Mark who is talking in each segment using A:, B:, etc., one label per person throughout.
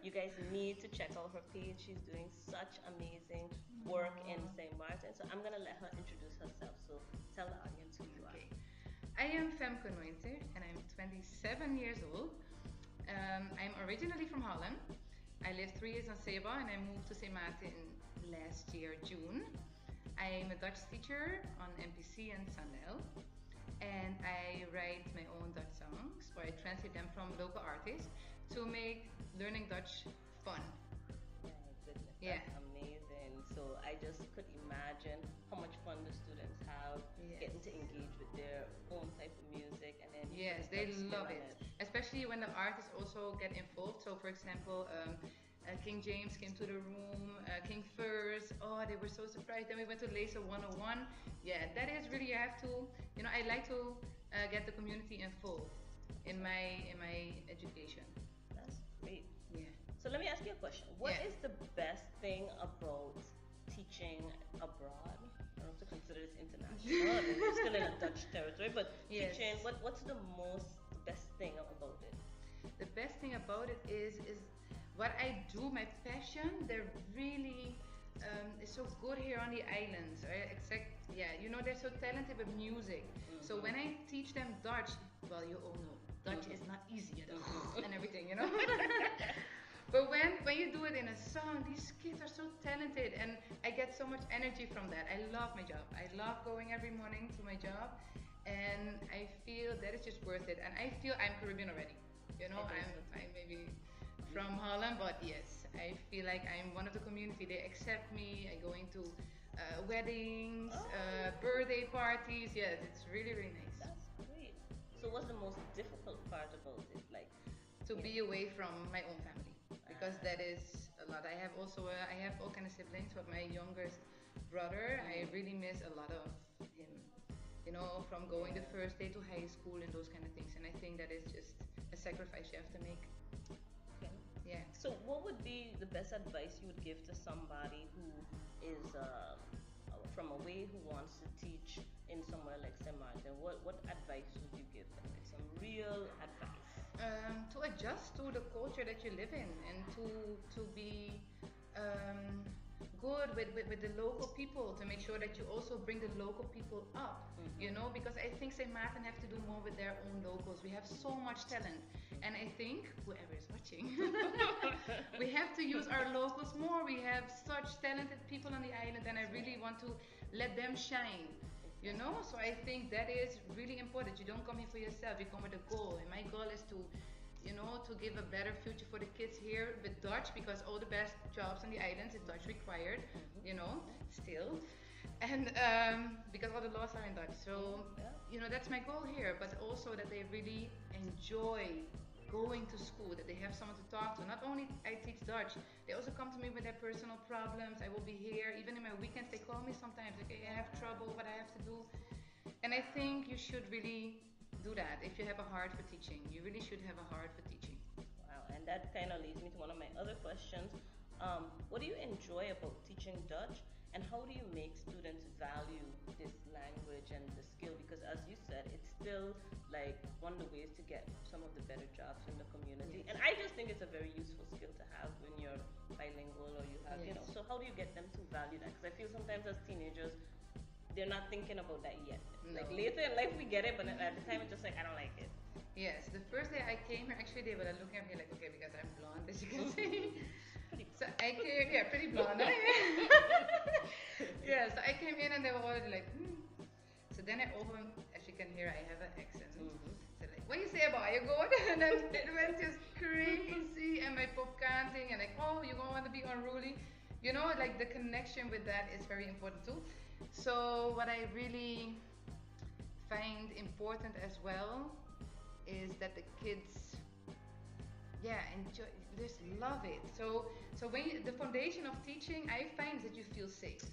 A: You guys need to check out her page. She's doing such amazing work in St. Martin. So I'm gonna let her introduce herself. So tell the audience who you are.
B: Okay. I am Femke Nointer and I'm 27 years old. I'm originally from Holland. I lived 3 years on Seba and I moved to St. Martin last year, June. I'm a Dutch teacher on MPC and Sandel. And I write my own Dutch songs where I translate them from local artists to make learning Dutch fun.
A: My goodness,
B: Yeah.
A: that's amazing. So I just could imagine how much fun the students have
B: Yes.
A: getting to engage with their own type of music, and then you
B: Yes,
A: put
B: they
A: that spin
B: love
A: on
B: it, especially when the artists also get involved. So, for example, King James came to the room, King Furs. Oh, they were so surprised. Then we went to Laser 101. Yeah, that is really, you have to, I like to get the community involved in my education.
A: That's great.
B: Yeah.
A: So let me ask you a question. What
B: Yeah.
A: is the best thing about teaching abroad? I don't know if to consider this international. It's still in a Dutch territory, but
B: Yes.
A: teaching. What's the best thing about it?
B: The best thing about it is what I do, my passion. They're really is so good here on the islands. They're so talented with music. So when I teach them Dutch, well, you all know Dutch is not easy at all and everything. But when you do it in a song, these kids are so talented, and I get so much energy from that. I love my job. I love going every morning to my job, and I feel that is just worth it. And I feel I'm Caribbean already. I'm maybe from Holland, but yes, I feel like I'm one of the community. They accept me. I go into weddings, birthday parties. Yes, it's really, really nice.
A: That's great. So what's the most difficult part about it? Like
B: To be away from my own family, because that is a lot. I have all kind of siblings, but my youngest brother, I really miss a lot of him. From going the first day to high school and those kind of things. And I think that is just a sacrifice you have to make.
A: okay.
B: Yeah.
A: So what would be the best advice you would give to somebody who is from away who wants to teach in somewhere like St. Martin? What advice would you give them? Like some real advice.
B: To adjust to the culture that you live in, and to be good with the local people, to make sure that you also bring the local people up. Because I think St. Martin have to do more with their own locals. We have so much talent, and I think whoever is watching, we have to use our locals more. We have such talented people on the island, and I really want to let them shine. So I think that is really important. You don't come here for yourself, you come with a goal. And my goal is to give a better future for the kids here with Dutch, because all the best jobs on the islands is Dutch required, still. And because all the laws are in Dutch. So, that's my goal here, but also that they really enjoy going to school, that they have someone to talk to. Not only I teach Dutch, they also come to me with their personal problems. I will be here, even in my weekends, they call me sometimes, like, hey, I have trouble, what I have to do. And I think you should really do that. If you have a heart for teaching, you really should have a heart for teaching.
A: Wow, and that kind of leads me to one of my other questions. What do you enjoy about teaching Dutch, and how do you make students value this language and the skill? Because as you said, it's still like one of the ways to get some of the better jobs in the community.
B: Yes.
A: And I just think it's a very useful skill to have when you're bilingual, or you have,
B: Yes.
A: so how do you get them to value that? Because I feel sometimes as teenagers, they're not thinking about that yet.
B: No.
A: Like later in life we get it, but at the time it's just like, I don't like it.
B: Yes, the first day I came here, actually they were looking at me like, okay, because I'm blonde, as you can see. So I came, yeah, pretty blonde. Yeah, so I came in and they were already like, So then I opened, as you can hear, I have an accent. So like, what you say about you good? And then it went just crazy, and my pop canting, and like, oh, you don't want to be unruly. Like the connection with that is very important too. So what I really find important as well is that the kids, enjoy, just love it. So when the foundation of teaching, I find that you feel safe.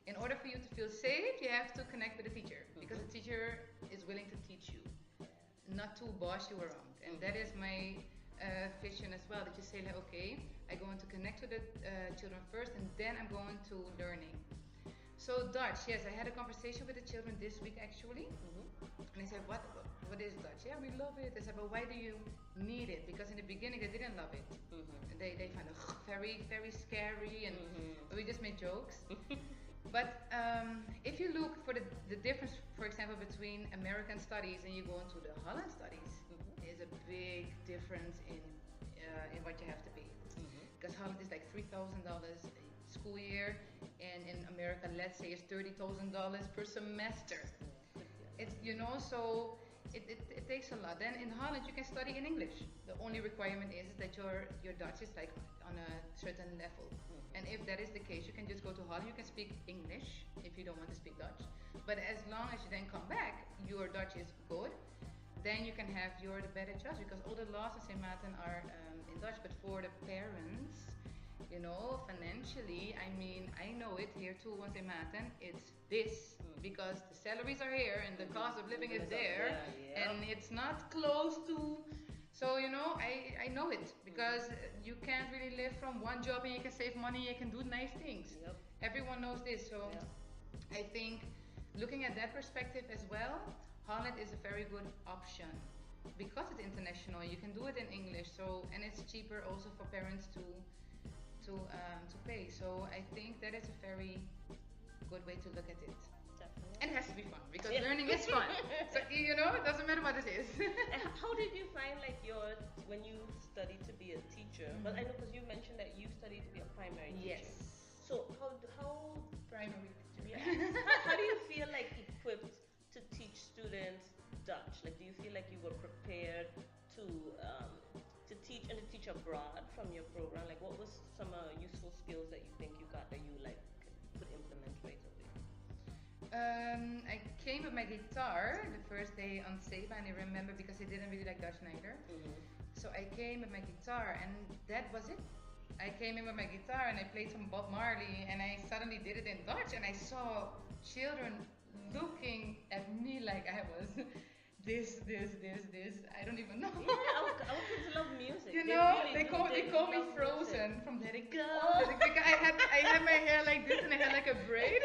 B: In order for you to feel safe, you have to connect with the teacher, because the teacher is willing to teach you, not to boss you around. And that is my vision as well, that you say like, okay, I'm going to connect with the children first, and then I'm going to learning. So Dutch, yes, I had a conversation with the children this week actually, and I said, what is Dutch? Yeah, we love it. I said, but why do you need it? Because in the beginning they didn't love it. They very, very scary, and
A: Mm-hmm.
B: we just made jokes. But if you look for the difference, for example, between American studies and you go into the Holland studies,
A: Mm-hmm.
B: is a big difference in what you have to pay.
A: Mm-hmm.
B: Because Holland is like $3,000 a school year, and in America, let's say it's $30,000 per semester.
A: Yeah, could be a
B: It's,
A: lot.
B: so it takes a lot. Then in Holland you can study in English. The only requirement is that your Dutch is like on a certain level. And
A: Mm-hmm.
B: if that is the case, you can just go to Holland. You can speak English if you don't want to speak Dutch. But as long as you then come back, your Dutch is good. Then you can have your the better judge, because all the laws in St. Maarten are in Dutch. But for the parents, financially, I mean, I know it here too once in Maarten, it's this,
A: Mm-hmm.
B: because the salaries are here and the cost of living is
A: Living is up
B: there,
A: there,
B: and
A: yep.
B: it's not close to. So, I know it, because
A: Mm-hmm.
B: you can't really live from one job and you can save money, you can do nice things.
A: Yep.
B: Everyone knows this. So
A: Yep.
B: I think, looking at that perspective as well, Holland is a very good option because it's international. You can do it in English, so, and it's cheaper also for parents to pay. So I think that is a very good way to look at it.
A: Definitely.
B: And it has to be fun, because
A: Yeah.
B: learning is fun. So it doesn't matter what it is.
A: And how did you find like when you studied to be a teacher? But I know because you mentioned that you studied to be a primary teacher.
B: Yes.
A: So how
B: Primary teacher.
A: yes how do you feel like equipped to teach students Dutch? Like, do you feel like you were prepared to um, to teach abroad from your program? Like, what was some useful skills that you think you got that you like could implement right away?
B: I came with my guitar the first day on Seba, and I remember because I didn't really like Dutch neither.
A: Mm-hmm.
B: So I came with my guitar, and that was it. I came in with my guitar and I played some Bob Marley, and I suddenly did it in Dutch, and I saw children looking at me like I was this. I don't even know.
A: Yeah, our kids love music.
B: You
A: They
B: know,
A: really
B: they
A: do.
B: call
A: They
B: they call me
A: love music.
B: Frozen from Let It Go.
A: Oh.
B: Let It Go. I had my hair like this, and I had like a braid.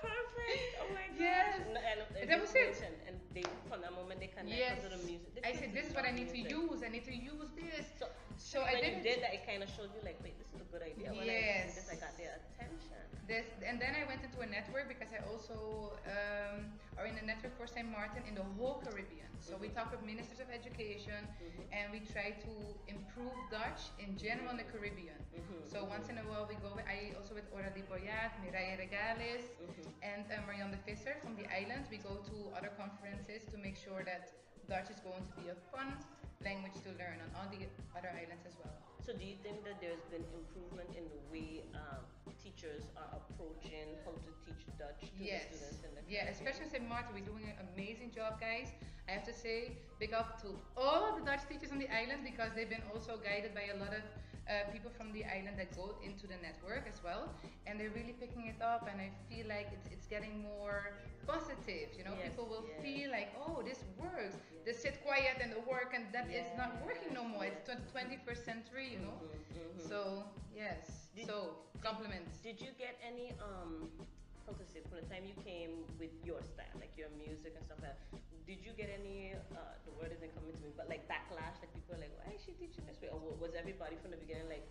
A: Perfect. Oh my gosh.
B: Yes.
A: And
B: That was it.
A: and they from that moment they connect
B: Yes.
A: to the music. The
B: I
A: kids
B: said, this is what
A: love
B: I need to
A: music.
B: use. I need to use this.
A: So
B: I
A: when
B: did
A: you
B: it.
A: did that, it kind of showed you like, wait, this is a good idea. When I
B: Yes.
A: did this, I got their attention.
B: This, and then I went into a network, because I also are in a network for St. Maarten in the whole Caribbean. So we
A: Mhm.
B: talk with ministers of education,
A: Mhm.
B: and we try to improve Dutch in general in the Caribbean.
A: Mhm.
B: So once in a while we go. I also with Orali Boyat, Mireille Regales,
A: Mhm.
B: and Marianne de Visser from the islands. We go to other conferences to make sure that Dutch is going to be a fun language to learn on all the other islands as well.
A: So do you think that there's been improvement in the way teachers are approaching how to teach Dutch to the
B: Yes.
A: students in the
B: Yeah,
A: Caribbean?
B: especially St. Martin, we're doing an amazing job, guys. I have to say, big up to all of the Dutch teachers on the island, because they've been also guided by a lot of people from the island that go into the network as well, and they're really picking it up. And I feel like it's getting more positive.
A: Yes,
B: People will
A: yes.
B: feel like, oh, this works.
A: Yes.
B: They sit quiet and they work, and that is not working no
A: Yes,
B: more.
A: yes.
B: It's 21st century,
A: Mhm, mhm.
B: So yes.
A: Did-
B: So compliments.
A: Did you get any how to say, from the time you came with your style, like your music and stuff like that, did you get any the word isn't coming to me, but like backlash, like people are like, why is she teaching this way? Or was everybody from the beginning like,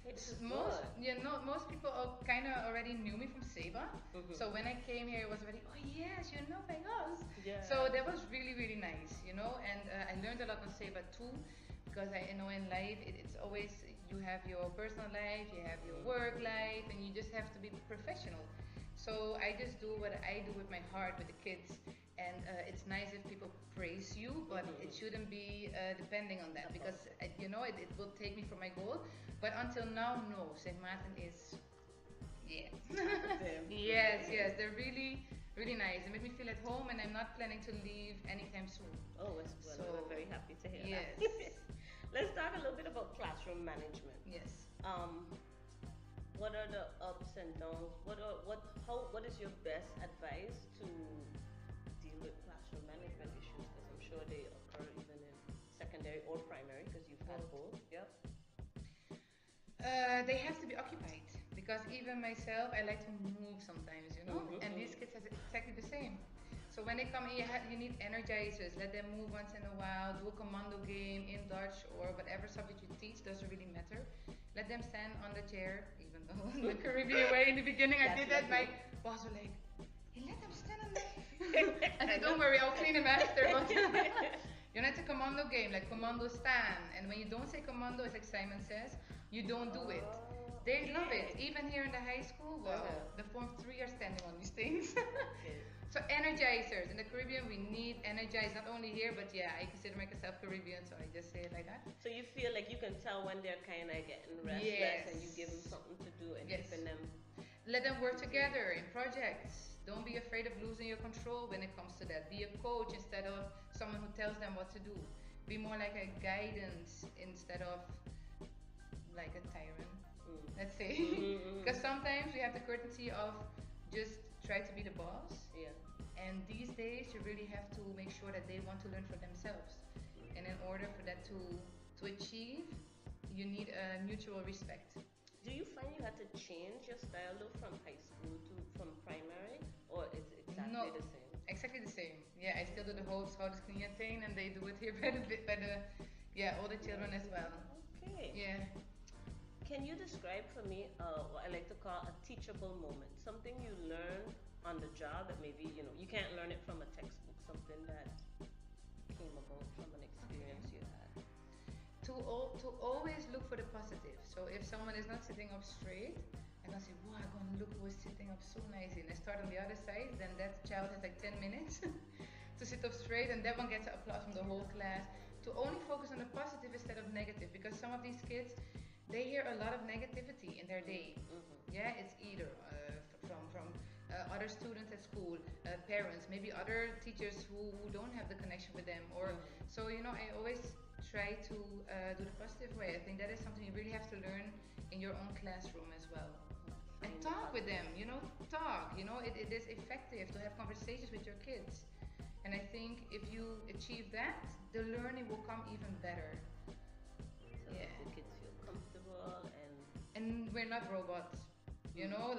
A: hey, this is
B: Most,
A: good?
B: most people kind of already knew me from Seba.
A: Mhm.
B: So when I came here, it was already, oh yes, you know by us.
A: Yeah.
B: So that was really, really nice, And I learned a lot on Seba too, because I know in life it's always, you have your personal life, you have your work life, and you just have to be professional. So I just do what I do with my heart with the kids. And it's nice if people praise you, but it shouldn't be depending on that, because it will take me from my goal. But until now, no. St. Maarten is, yeah. Yes, they're really, really nice. They make me feel at home, and I'm not planning to leave anytime soon.
A: Oh, well, we're very happy to hear
B: Yes.
A: that. Let's talk a little bit about classroom management.
B: Yes.
A: What are the ups and downs? What is your best advice to deal with classroom management issues? Because I'm sure they occur even in secondary or primary, because you've had both. Yep.
B: They have to be occupied, because even myself, I like to move sometimes,
A: Mhm,
B: and these kids are exactly the same. So when they come in, you need energizers. Let them move once in a while. Do a commando game in Dutch or whatever subject you teach. Doesn't really matter. Let them stand on the chair, even though in the Caribbean way in the beginning I
A: That's
B: did that. My
A: lovely.
B: boss was like, "You let them stand on there." I said, "Don't worry, I'll clean them after." But you know, it's a commando game, like commando stand. And when you don't say commando, it's like Simon says, you don't do it.
A: Oh,
B: They love it.
A: okay.
B: Even here in the high school, wow,
A: Uh-huh.
B: the Form 3 are standing on these things.
A: Okay.
B: So energizers. In the Caribbean, we need energize. Not only here, but yeah, I consider myself Caribbean, so I just say it like that.
A: So you feel like you can tell when they're kind of getting restless, and you give them
B: Yes.
A: something to do and
B: Yes.
A: keeping them
B: Let them work
A: routine.
B: together in projects. Don't be afraid of losing your control when it comes to that. Be a coach instead of someone who tells them what to do. Be more like a guidance instead of like a tyrant,
A: Mm.
B: let's say.
A: Mm-hmm,
B: Because sometimes we have the courtesy of just try to be the boss.
A: Yeah.
B: And these days, you really have to make sure that they want to learn for themselves. And in order for that to achieve, you need a mutual respect.
A: Do you find you had to change your style though from high school to from primary, or it's
B: No,
A: exactly the same?
B: exactly the same. Yeah, I still do the whole schouders clean thing, and they do it here by the yeah, all the children as well.
A: Okay.
B: Yeah.
A: Can you describe for me what I like to call a teachable moment? Something you learned on the job that maybe you can't learn it from a textbook. Something that came about from an experience
B: Okay.
A: you had.
B: To always look for the positive. So if someone is not sitting up straight, and I say, "Wow, I'm gonna look who is sitting up so nicely," and I start on the other side, then that child has like 10 minutes to sit up straight, and that one gets applause from the whole class. To only focus on the positive instead of negative, because some of these kids, they hear a lot of negativity in their day.
A: Mm-hmm.
B: Yeah, it's either from other students at school, parents, maybe other teachers who don't have the connection with them, or
A: Mm-hmm.
B: so I always try to do the positive way. I think that is something you really have to learn in your own classroom as well. And
A: Find the
B: talk with them,
A: positive.
B: talk. It is effective to have conversations with your kids. And I think if you achieve that, the learning will come even better.
A: So
B: Yeah.
A: the kids feel comfortable and
B: And we're not robots.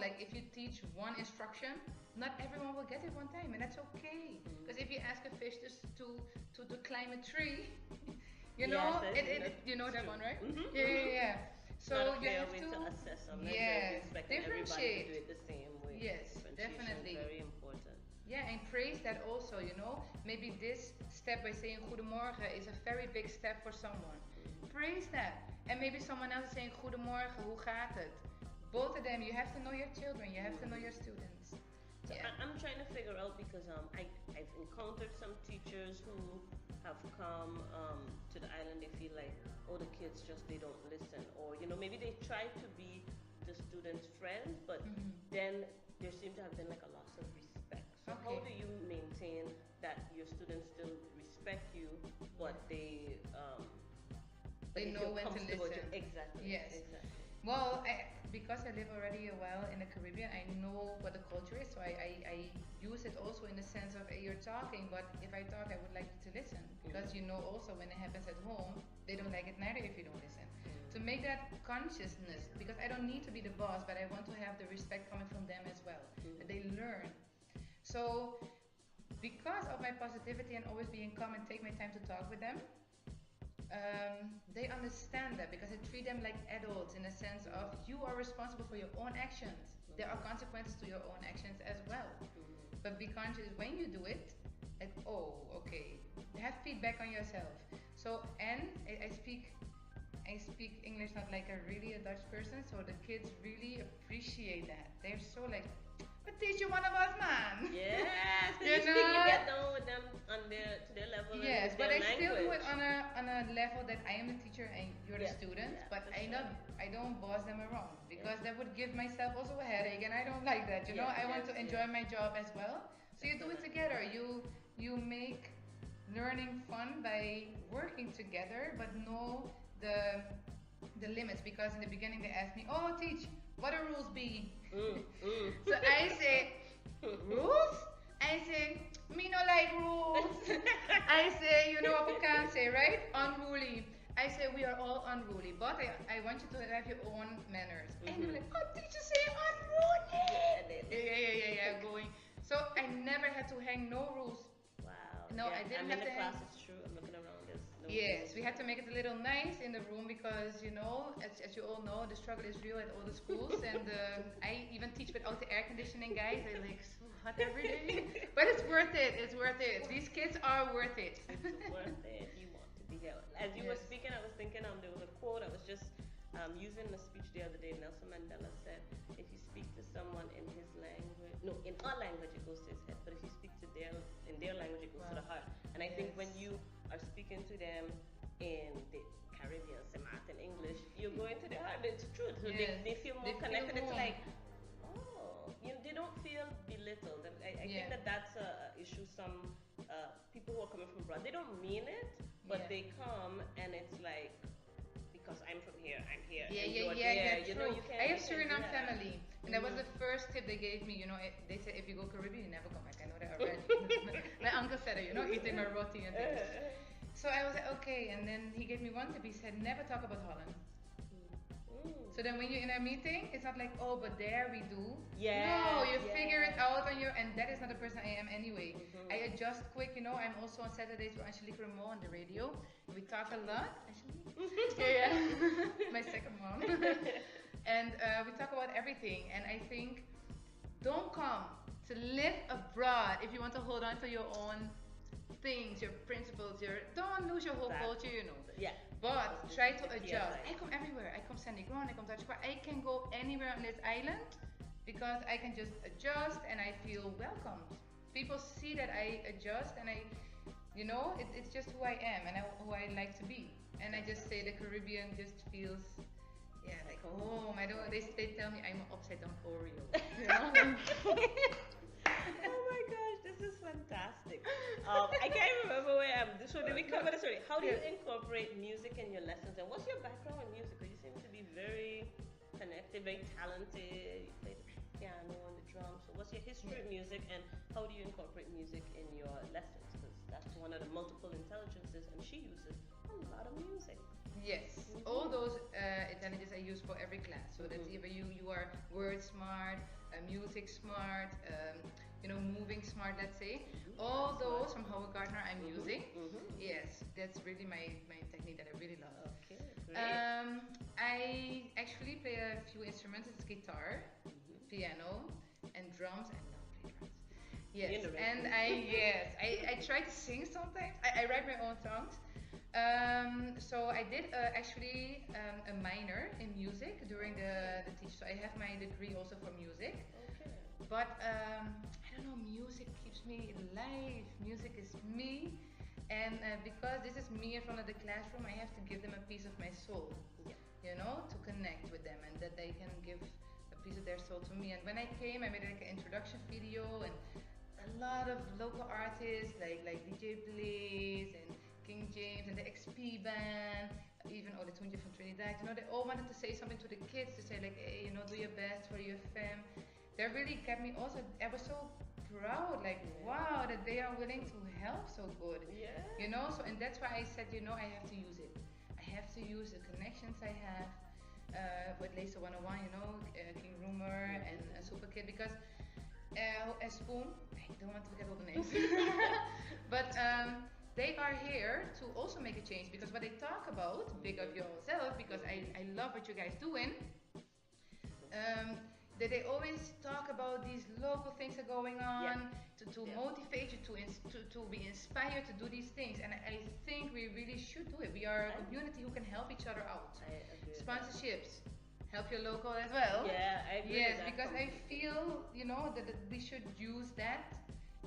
B: Like if you teach one instruction, not everyone will get it one time, and that's okay. Because if you ask a fish to climb a tree,
A: yes,
B: you know
A: it's
B: that
A: true.
B: one, right?
A: Mm-hmm,
B: Yeah, yeah,
A: mm-hmm.
B: yeah.
A: It's not a
B: So you
A: fair
B: have
A: way
B: to,
A: to assess unless they're
B: yes,
A: expecting everybody to do
B: differentiate.
A: it the same way.
B: Yes,
A: Differentiation is
B: definitely.
A: very important.
B: Yeah, and praise that also, Maybe this step by saying goedemorgen is a very big step for someone.
A: Mm-hmm.
B: Praise that. And maybe someone else is saying goedemorgen, hoe gaat het? Both of them, you have to know your children, you have to know your students.
A: So
B: Yeah.
A: I'm trying to figure out because I've encountered some teachers who have come to the island. They feel like the kids just they don't listen, or maybe they try to be the students' friends, but
B: Mhm.
A: then there seems to have been like a loss of respect. So how
B: Okay.
A: do you maintain that your students still respect you, but
B: Yeah.
A: they
B: They know
A: feel
B: when to
A: comfortable
B: listen.
A: exactly
B: Yes.
A: exactly.
B: Well, because I live already a while in the Caribbean, I know what the culture is. So I use it also in the sense of you're talking, but if I talk, I would like you to listen. Because also when it happens at home, they don't like it neither if you don't listen. To make that consciousness, because I don't need to be the boss, but I want to have the respect coming from them as well, that they learn. So because of my positivity and always being calm and take my time to talk with them, they understand that because I treat them like adults in the sense of you are responsible for your own actions. There are consequences to your own actions as well. But be conscious when you do it, like, oh, okay, have feedback on yourself. So, and I speak English not like a Dutch person, so the kids really appreciate that. They're so like, but teacher, one of us, man.
A: Yes, so
B: You
A: you speak, you
B: know?
A: get down with them on to their level and
B: Yes,
A: with
B: but
A: their
B: I still do
A: language.
B: it on a level that I am the teacher and you're the
A: Yeah,
B: student.
A: yeah,
B: But
A: for
B: I
A: sure.
B: not I don't boss them around because
A: Yeah.
B: that would give myself also a headache, and I don't like that.
A: Yes,
B: I want
A: yes,
B: to enjoy
A: yes.
B: my job as well. So you do it
A: Definitely.
B: together. You make learning fun by working together, but know the limits. Because in the beginning they asked me, "Oh, teach, what the rules be?"
A: Mm, mm.
B: So I say, rules? I say, me no like rules. I say, you know what we can say, right? Unruly. I say we are all unruly, but I want you to have your own manners. And you're like, oh, teacher say unruly.
A: Yeah, they-
B: Yeah, going. So I never had to hang no rules.
A: Wow.
B: No,
A: Yeah,
B: I didn't
A: I'm in
B: have
A: the
B: to hang.
A: class. It's true. I'm looking around. There's no
B: Yes, we had to make it a little nice in the room because, as you all know, the struggle is real at all the schools. And I even teach without the air conditioning, guys. They're like so hot every day. But it's worth it. It's worth it. These kids are worth it.
A: It's worth it. You want to be there. As you were
B: Yes.
A: speaking, I was thinking there was a quote I was just using a speech the other day. Nelson Mandela said, if you speak to someone in his language, no, in our language, it goes to his head. But if you speak to in their language, it goes to
B: Wow.
A: the heart. And I think when
B: Yes.
A: you are speaking to them in the Caribbean, say Martin English, you're going to their heart. It's true. So
B: Yes.
A: they feel
B: They
A: more
B: feel
A: connected. It's
B: home.
A: like, they don't feel belittled. And I think
B: Yeah.
A: that's a issue. Some people who are coming from abroad, they don't mean it, but
B: Yeah.
A: they come and it's like, because I'm from here, I'm here,
B: Yeah,
A: and
B: yeah,
A: you're
B: yeah,
A: there.
B: yeah,
A: You know,
B: true.
A: you can't.
B: I have
A: you can't do
B: Suriname
A: that.
B: family, and that was the first tip they gave me. They said if you go Caribbean, you never come back. I know that already. My uncle said it, eating my roti and things. So I was like, okay, and then he gave me one tip. He said, never talk about Holland. So then when you're in a meeting, it's not like, oh, but there we do.
A: Yes,
B: No, you
A: yes.
B: figure it out on your, and that is not the person I am anyway.
A: Mhm.
B: I adjust quick, I'm also on Saturdays with Angelique Rameau on the radio. We talk a lot. Angelique? Yeah. My second mom. And we talk about everything. And I think, don't come to live abroad if you want to hold on to your own things, your principles, don't lose your whole
A: Exactly.
B: culture.
A: Yeah.
B: But
A: That's
B: try
A: the
B: to
A: key
B: adjust.
A: aside.
B: I come everywhere. I come Sandy Ground, I come Dutch Park. I can go anywhere on this island because I can just adjust and I feel welcomed. People see that I adjust and it's just who I am and who I like to be. And I just say the Caribbean just feels, like home. I don't. They tell me I'm an upside down Oreo.
A: Oh my gosh, this is fantastic. I can't remember where I'm. So did we cover this already? How do you incorporate music in your lessons? And what's your background in music? Because you seem to be very connected, very talented. You play the piano and the drums. So what's your history of music, and how do you incorporate music in your lessons? Because that's one of the multiple intelligences, and she uses a lot of music.
B: Yes, all those intelligence I use for every class. So that's either you are word smart, music smart, moving smart. Let's say all those from Howard Gardner I'm using. Yes, that's really my technique that I really love.
A: Okay, great.
B: I actually play a few instruments. It's guitar, piano, and drums. I love play drums. Yes,
A: You're in the right
B: and
A: place.
B: I try to sing sometimes. I write my own songs. So I did actually a minor in music during the teach. So I have my degree also for music.
A: Okay.
B: But I don't know, music keeps me alive. Music is me. And because this is me in front of the classroom, I have to give them a piece of my soul, to connect with them and that they can give a piece of their soul to me. And when I came, I made like an introduction video and a lot of local artists like DJ Blaze and King James and the XP band, even Olatunji from Trinidad, they all wanted to say something to the kids to say like, hey, do your best for your fam. That really kept me also, I was so proud, like, wow, that they are willing to help so good.
A: Yeah.
B: So, and that's why I said, I have to use it. I have to use the connections I have with Laser 101, King Rumor and Super Kid, because as Spoon, I don't want to forget all the names, but they are here to also make a change, because what they talk about, big of yourself, because I love what you guys doing, that they always talk about these local things that are going on, to motivate you, to be inspired to do these things. And I think we really should do it. We are a community who can help each other out.
A: I agree.
B: Sponsorships, help your local as well.
A: Yeah, I agree.
B: Yes,
A: with that
B: because I
A: completely.
B: feel, that we should use that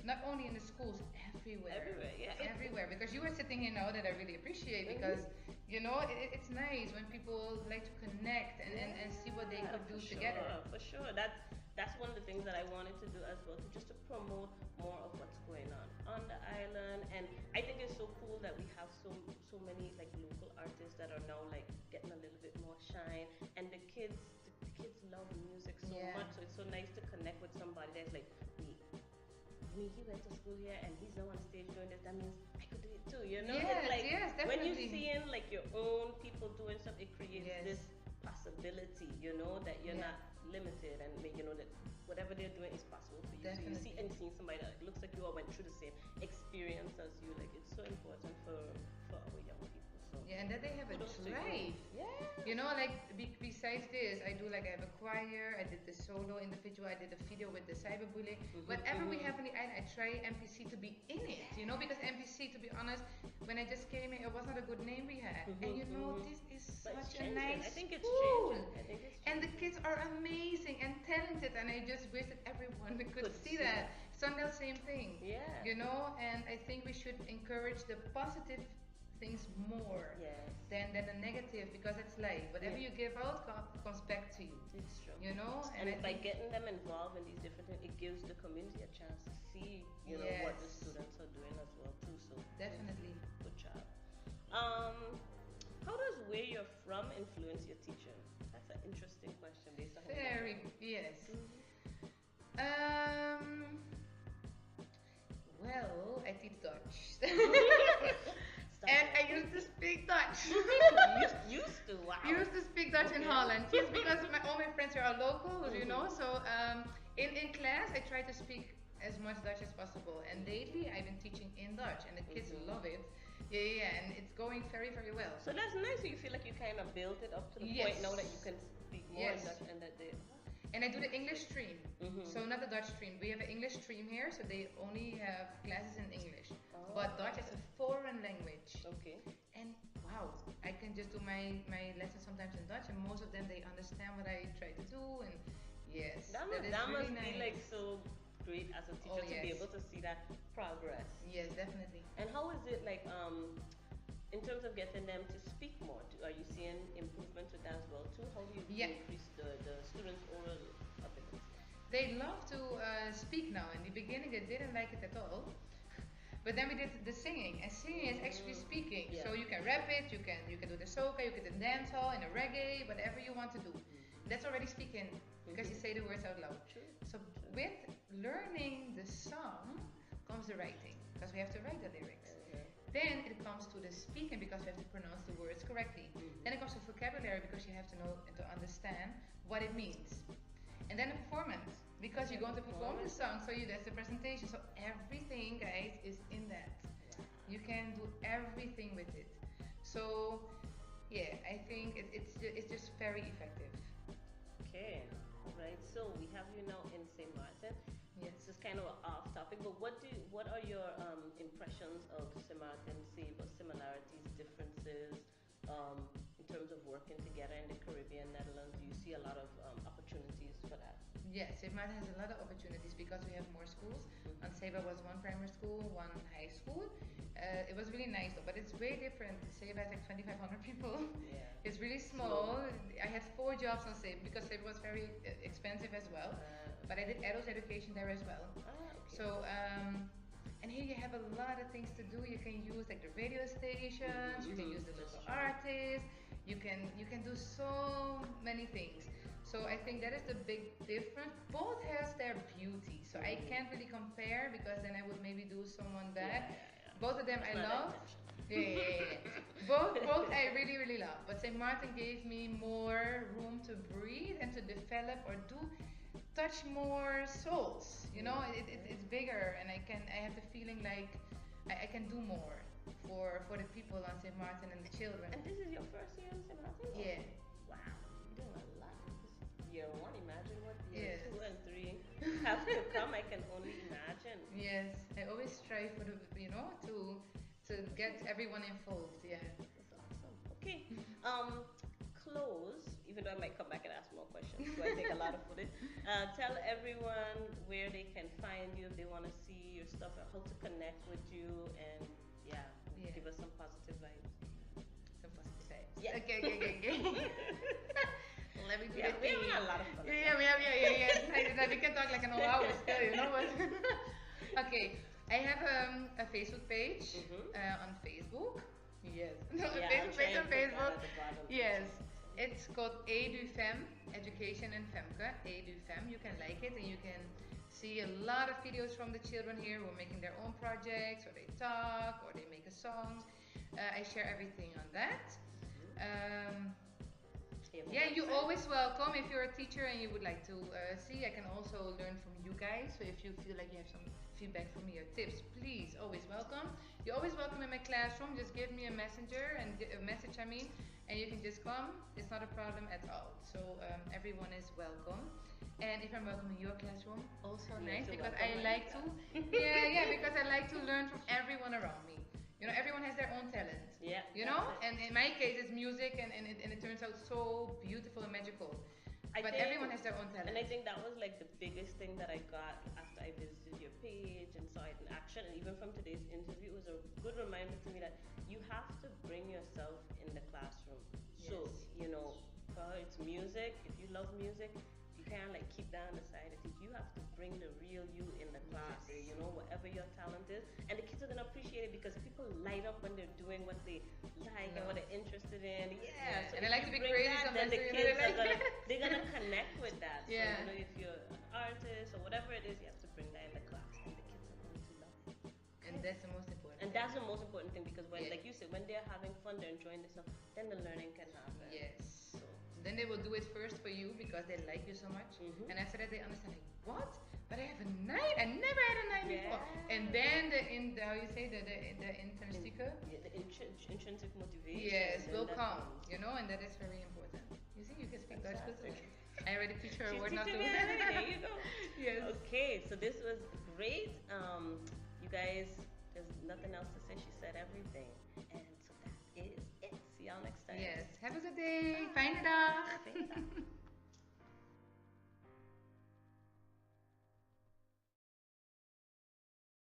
B: not only in the schools, everywhere.
A: Everywhere, yeah.
B: Everywhere. Because you are sitting here now that I really appreciate, because it's nice when people like to connect and see what they could do together.
A: For sure. That's one of the things that I wanted to do as well, just to promote more of what's going on the island. And I think it's so cool that we have so many like local artists that are now like getting a little bit more shine, and the kids love music so much. So it's so nice to connect with somebody that's like, he went to school here and he's now on stage doing this, that means I could do it too,
B: Yes,
A: It's like
B: yes,
A: when you're
B: definitely.
A: seeing like your own people doing something, it creates
B: Yes.
A: this possibility, that you're not limited, and that whatever they're doing is possible for you. So you see
B: Definitely.
A: and seeing somebody that looks like you all went through the same experience as you, like it's so important for our young people.
B: Yeah, and then they have a
A: Kudos to you.
B: drive.
A: Yeah.
B: You know, like besides this, I do like I have a choir. I did the solo individual. I did a video with the cyberbullying. Whatever we have on the island, I try MPC to be in it. You know, because MPC, to be honest, when I just came here, it was not a good name we had. And you know, this is
A: But it's
B: such a
A: changing. I
B: nice
A: think it's
B: school.
A: changing. I think it's
B: And the
A: changing.
B: kids are amazing and talented, and I just wish that everyone could see that. Sandel, same thing.
A: Yeah.
B: You know, and I think we should encourage the positive things more
A: Yes.
B: than the negative, because it's life. Whatever
A: Yeah.
B: you give out comes back to you.
A: It's true.
B: You know,
A: And
B: I
A: by
B: think
A: getting them involved in these different things, it gives the community a chance to see, you know, what the
B: Yes.
A: students are doing as well too. So
B: definitely.
A: good job. Um, how does where you're from influence your teaching? That's an interesting question based on how you
B: Very
A: know.
B: yes.
A: Mhm.
B: Um. Well, I teach Dutch.
A: Stop
B: And I
A: it.
B: used to speak Dutch.
A: used to, wow.
B: Used to speak Dutch in
A: Okay.
B: Holland. Yes, because all my friends here are locals, you know. So in class, I try to speak as much Dutch as possible. And lately, I've been teaching in Dutch, and the kids love it. Yeah, and it's going very, very well.
A: So that's nice. So you feel like you kind of built it up to the
B: Yes.
A: point now that you can speak more in
B: Yes.
A: Dutch and that they.
B: And I do the English stream,
A: Mhm.
B: so not the Dutch stream. We have an English stream here, so they only have classes in English.
A: Oh.
B: But Dutch is a foreign language.
A: Okay.
B: And wow, I can just do my lessons sometimes in Dutch, and most of them they understand what I try to do. And yes,
A: That must,
B: is
A: that
B: really
A: must
B: nice.
A: be like so great as a teacher
B: Oh,
A: to be
B: yes.
A: able to see that progress.
B: Yes, definitely.
A: And how is it like in terms of getting them to speak more? Are you seeing improvement with that as well too? How do you
B: Yeah.
A: increase the students' oral ability?
B: They love to speak now. In the beginning, they didn't like it at all. But then we did the singing, and singing is actually speaking.
A: Yeah.
B: So you can rap it, you can do the soca, you can do the dance hall, in a reggae, whatever you want to do. That's already speaking because you say the words out loud.
A: True.
B: So with learning the song comes the writing, because we have to write the lyrics. Then it comes to the speaking, because you have to pronounce the words correctly. Then it comes to vocabulary, because you have to know and to understand what it means. And then the performance, because you're going to perform the song, so that's the presentation. So everything, guys, is in that. You can do everything with it. So yeah, I think it's just very effective.
A: Okay. All right. So we have you now in St. Martin.
B: Yes.
A: This is kind of off topic, but what are your impressions of St. Martin? Say about similarities, differences, in terms of working together in the Caribbean, Netherlands. Do you see a lot of opportunities for that?
B: Yes, St. Martin has a lot of opportunities because we have more schools. Seba was one primary school, one high school. It was really nice though, but it's way different. Seba has like 2,500 people.
A: Yeah.
B: It's really small. I had 4 jobs on Seba because Seba was very expensive as well. But I did adult education there as well.
A: Okay.
B: So, and here you have a lot of things to do. You can use like the radio stations. You can use the local artists. You can do so many things. So I think that is the big difference. Both has their beauty. So I can't really compare, because then I would maybe do someone bad. Both of them
A: That's
B: I
A: not
B: love.
A: the intention.
B: Yeah. Both I really, really love. But St. Martin gave me more room to breathe and to develop or touch more souls. You know, it's bigger, and I have the feeling like I can do more for the people on St. Martin and the children.
A: And this is your first year in St. Martin?
B: Yeah.
A: Wow, you're doing a lot. This year 1, imagine what year
B: Yes.
A: 2 and 3 have to come. I can only imagine.
B: Yes, I always strive for the to get everyone involved. Yeah.
A: That's awesome. Okay. Close. Even though I might come back and ask more questions, so I take a lot of footage. Tell everyone where they can find you if they want to see your stuff, or how to connect with you, and yeah, give us some positive vibes.
B: Some positive vibes.
A: Yeah.
B: Okay. Let me do
A: Yeah,
B: the
A: we
B: thing.
A: have a lot of fun.
B: Yeah. We can talk like an hour still, you know. But okay, I have a Facebook page on Facebook. Yes. No,
A: Yeah,
B: Facebook page on Facebook.
A: At the bottom.
B: Yes. It's called Juf Fem, Education and Femke. Juf Fem. You can like it, and you can see a lot of videos from the children here who are making their own projects, or they talk, or they make a song. I share everything on that.
A: You have a
B: Yeah, you're
A: website?
B: always welcome. If you're a teacher and you would like to see, I can also learn from you guys. So if you feel like you have some feedback for me or tips, please, always welcome. You're always welcome in my classroom. Just give me a messenger and a message, I mean, and you can just come. It's not a problem at all. So everyone is welcome. And if I'm welcome in your classroom, also
A: You
B: nice
A: have to
B: because
A: welcome
B: I
A: my
B: like to,
A: class.
B: yeah, because I like to learn from everyone around me. You know, everyone has their own talent.
A: Yeah,
B: You
A: that's
B: know,
A: it.
B: and in my case, it's music, and it turns out so beautiful and magical.
A: I
B: But
A: think,
B: everyone has their own
A: and
B: talent.
A: I think that was like the biggest thing that I got after I visited your page and saw it in action, and even from today's interview, it was a good reminder to me that you have to bring yourself in the classroom. So,
B: Yes.
A: you know, for her, it's music. If you love music, you can't like keep that on the side. I think you have to bring the real you in the class,
B: Yes.
A: you know, whatever your talent is. And the kids are going to appreciate it because people light up when they're doing what they like and what
B: Love.
A: they're interested in. Yeah,
B: Yeah,
A: so
B: and I
A: if
B: like
A: you
B: to be
A: bring
B: crazy
A: that, then
B: sometimes.
A: the
B: So, you know,
A: kids
B: they
A: are
B: like.
A: gonna they're gonna connect with that. So
B: Yeah.
A: you know, if you're an artist or whatever it is, you have to bring that in the class, and the kids are going to love it.
B: And
A: Okay.
B: that's the most important
A: And
B: thing.
A: that's the most important thing because when,
B: Yeah.
A: like you said, when they're having fun, they're enjoying themselves, then the learning can happen.
B: Yes.
A: So.
B: Then they will do it first for you because they like you so much,
A: Mhm.
B: and after that they understand like what? But I have a night. I never had a night before. And
A: Yeah.
B: then the how you say the intrinsic,
A: Yeah, the intrinsic motivation.
B: yes,
A: Then
B: will
A: that
B: come.
A: comes.
B: You know, and that is very important. You see, you can speak Dutch good too.
A: Fantastic.
B: I already teach her a
A: She's
B: word not
A: teaching
B: to.
A: me already. There you go.
B: Yes.
A: Okay, so this was great. You guys, there's nothing else to say. She said everything. And so that is it. See y'all next time.
B: Yes. Have a good day. Fijne
A: Bye.
B: dag.
A: Fijne dag.